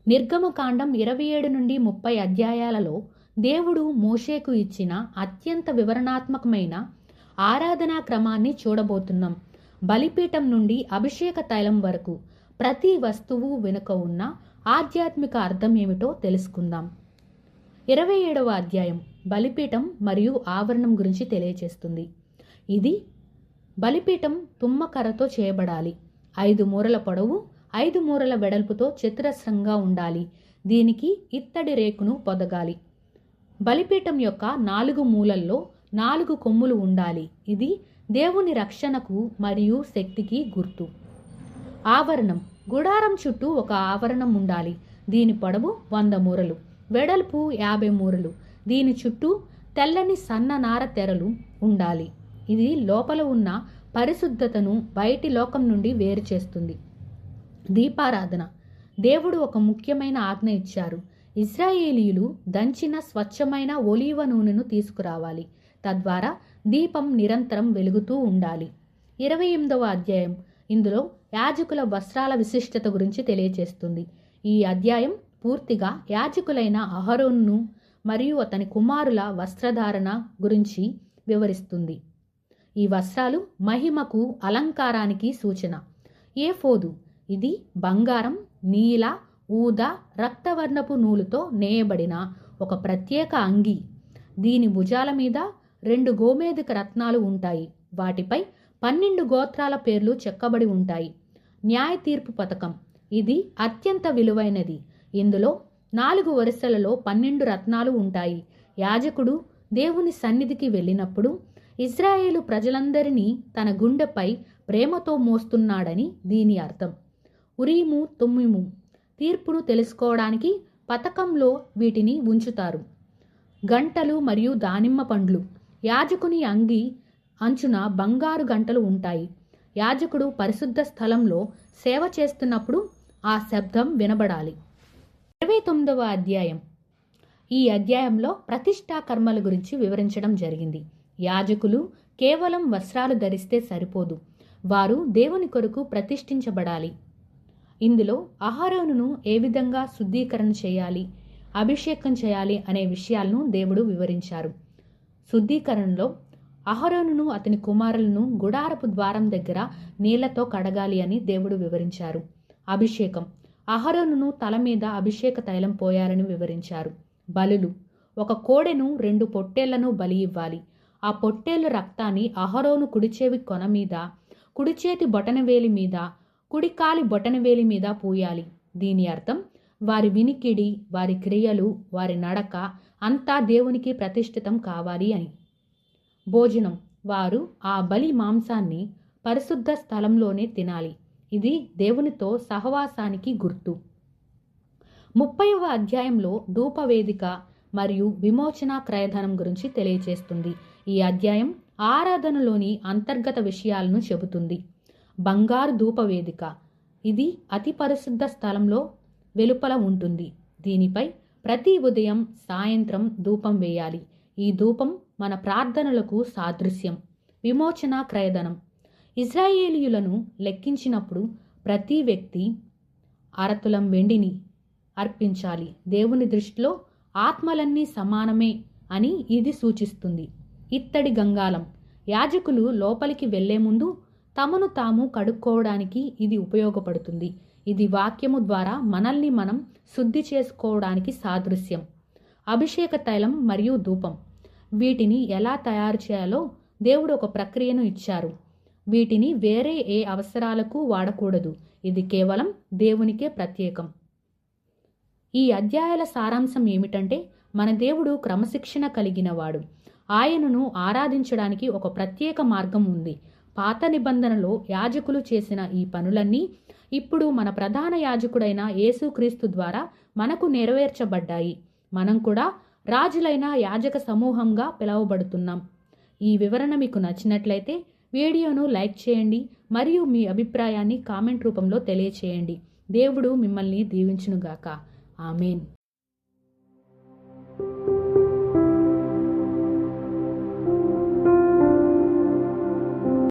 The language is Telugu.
నిర్గమకాండం 27 నుండి 30 అధ్యాయాలలో దేవుడు మోషేకు ఇచ్చిన అత్యంత వివరణాత్మకమైన ఆరాధనా క్రమాన్ని చూడబోతున్నాం. బలిపీఠం నుండి అభిషేక తైలం వరకు ప్రతి వస్తువు వెనుక ఉన్న ఆధ్యాత్మిక అర్థం ఏమిటో తెలుసుకుందాం. 27వ అధ్యాయం బలిపీఠం మరియు ఆవరణం గురించి తెలియజేస్తుంది. ఇది బలిపీఠం తుమ్మకర్రతో చేయబడాలి. 5 మూరల పొడవు, 5 మూరల వెడల్పుతో చతురస్రంగా ఉండాలి. దీనికి ఇత్తడి రేకును పొదగాలి. బలిపీఠం యొక్క 4 మూలల్లో 4 కొమ్ములు ఉండాలి. ఇది దేవుని రక్షణకు మరియు శక్తికి గుర్తు. ఆవరణం గుడారం చుట్టూ ఒక ఆవరణం ఉండాలి. దీని పొడవు 100 మూరలు, వెడల్పు 50 మూరలు. దీని చుట్టూ తెల్లని సన్న నార తెరలు ఉండాలి. ఇది లోపల ఉన్న పరిశుద్ధతను బయటి లోకం నుండి వేరు చేస్తుంది. దీపారాధన దేవుడు ఒక ముఖ్యమైన ఆజ్ఞ ఇచ్చారు. ఇశ్రాయేలీయులు దంచిన స్వచ్ఛమైన ఒలీవ నూనెను తీసుకురావాలి. తద్వారా దీపం నిరంతరం వెలుగుతూ ఉండాలి. 28వ అధ్యాయం ఇందులో యాజకుల వస్త్రాల విశిష్టత గురించి తెలియజేస్తుంది. ఈ అధ్యాయం పూర్తిగా యాజకులైన అహరోనును మరియు అతని కుమారుల వస్త్రధారణ గురించి వివరిస్తుంది. ఈ వస్త్రాలు మహిమకు, అలంకారానికి సూచన. ఏఫోదు ఇది బంగారం, నీల, ఊదా, రక్తవర్ణపు నూలుతో నేయబడిన ఒక ప్రత్యేక అంగి. దీని భుజాల మీద 2 గోమేధిక రత్నాలు ఉంటాయి. వాటిపై 12 గోత్రాల పేర్లు చెక్కబడి ఉంటాయి. న్యాయ తీర్పు పథకం ఇది అత్యంత విలువైనది. ఇందులో 4 వరుసలలో 12 రత్నాలు ఉంటాయి. యాజకుడు దేవుని సన్నిధికి వెళ్ళినప్పుడు ఇశ్రాయేలు ప్రజలందరినీ తన గుండెపై ప్రేమతో మోస్తున్నాడని దీని అర్థం. ఉరీము, తుమ్మిము తీర్పును తెలుసుకోవడానికి పథకంలో వీటిని ఉంచుతారు. గంటలు మరియు దానిమ్మ పండ్లు యాజకుని అంగి అంచున బంగారు గంటలు ఉంటాయి. యాజకుడు పరిశుద్ధ స్థలంలో సేవ చేస్తున్నప్పుడు ఆ శబ్దం వినబడాలి. 29వ అధ్యాయం ఈ అధ్యాయంలో ప్రతిష్టా కర్మల గురించి వివరించడం జరిగింది. యాజకులు కేవలం వస్త్రాలు ధరిస్తే సరిపోదు, వారు దేవుని కొరకు ప్రతిష్ఠించబడాలి. ఇందులో అహరోనును ఏ విధంగా శుద్ధీకరణ చేయాలి, అభిషేకం చేయాలి అనే విషయాలను దేవుడు వివరించారు. శుద్ధీకరణలో అహరోనును అతని కుమారులను గుడారపు ద్వారం దగ్గర నీళ్లతో కడగాలి అని దేవుడు వివరించారు. అభిషేకం అహరోనును తల మీద అభిషేక తైలం పోయాలని వివరించారు. బలులు ఒక కోడెను 2 పొట్టేళ్లను బలి ఇవ్వాలి. ఆ పొట్టేళ్ల రక్తాన్ని అహరోను కుడిచేవి కొన మీద, కుడిచేతి బొటనవేలి మీద, కుడికాలి బొటనవేలి మీద పూయాలి. దీని అర్థం వారి వినికిడి, వారి క్రియలు, వారి నడక అంతా దేవునికి ప్రతిష్ఠితం కావాలి అని. భోజనం వారు ఆ బలి మాంసాన్ని పరిశుద్ధ స్థలంలోనే తినాలి. ఇది దేవునితో సహవాసానికి గుర్తు. 30వ అధ్యాయంలో ధూపవేదిక మరియు విమోచన క్రయధనం గురించి తెలియజేస్తుంది. ఈ అధ్యాయం ఆరాధనలోని అంతర్గత విషయాలను చెబుతుంది. బంగారు ధూపవేదిక ఇది అతి పరిశుద్ధ స్థలంలో వెలుపల ఉంటుంది. దీనిపై ప్రతి ఉదయం, సాయంత్రం ధూపం వేయాలి. ఈ ధూపం మన ప్రార్థనలకు సాదృశ్యం. విమోచన క్రయధనం ఇశ్రాయేలీయులను లెక్కించినప్పుడు ప్రతి వ్యక్తి 1/2 తులం వెండిని అర్పించాలి. దేవుని దృష్టిలో ఆత్మలన్నీ సమానమే అని ఇది సూచిస్తుంది. ఇత్తడి గంగాళం యాజకులు లోపలికి వెళ్లే ముందు తమను తాము కడుక్కోవడానికి ఇది ఉపయోగపడుతుంది. ఇది వాక్యము ద్వారా మనల్ని మనం శుద్ధి చేసుకోవడానికి సాదృశ్యం. అభిషేక తైలం మరియు ధూపం వీటిని ఎలా తయారు చేయాలో దేవుడు ఒక ప్రక్రియను ఇచ్చారు. వీటిని వేరే ఏ అవసరాలకు వాడకూడదు. ఇది కేవలం దేవునికే ప్రత్యేకం. ఈ అధ్యాయాల సారాంశం ఏమిటంటే, మన దేవుడు క్రమశిక్షణ కలిగినవాడు. ఆయనను ఆరాధించడానికి ఒక ప్రత్యేక మార్గం ఉంది. పాత నిబంధనలో యాజకులు చేసిన ఈ పనులన్నీ ఇప్పుడు మన ప్రధాన యాజకుడైన యేసుక్రీస్తు ద్వారా మనకు నెరవేర్చబడ్డాయి. మనం కూడా రాజులైన యాజక సమూహంగా పిలువబడుతున్నాం. ఈ వివరణ మీకు నచ్చినట్లయితే వీడియోను లైక్ చేయండి మరియు మీ అభిప్రాయాన్ని కామెంట్ రూపంలో తెలియచేయండి. దేవుడు మిమ్మల్ని దీవించునుగాక. ఆమేన్.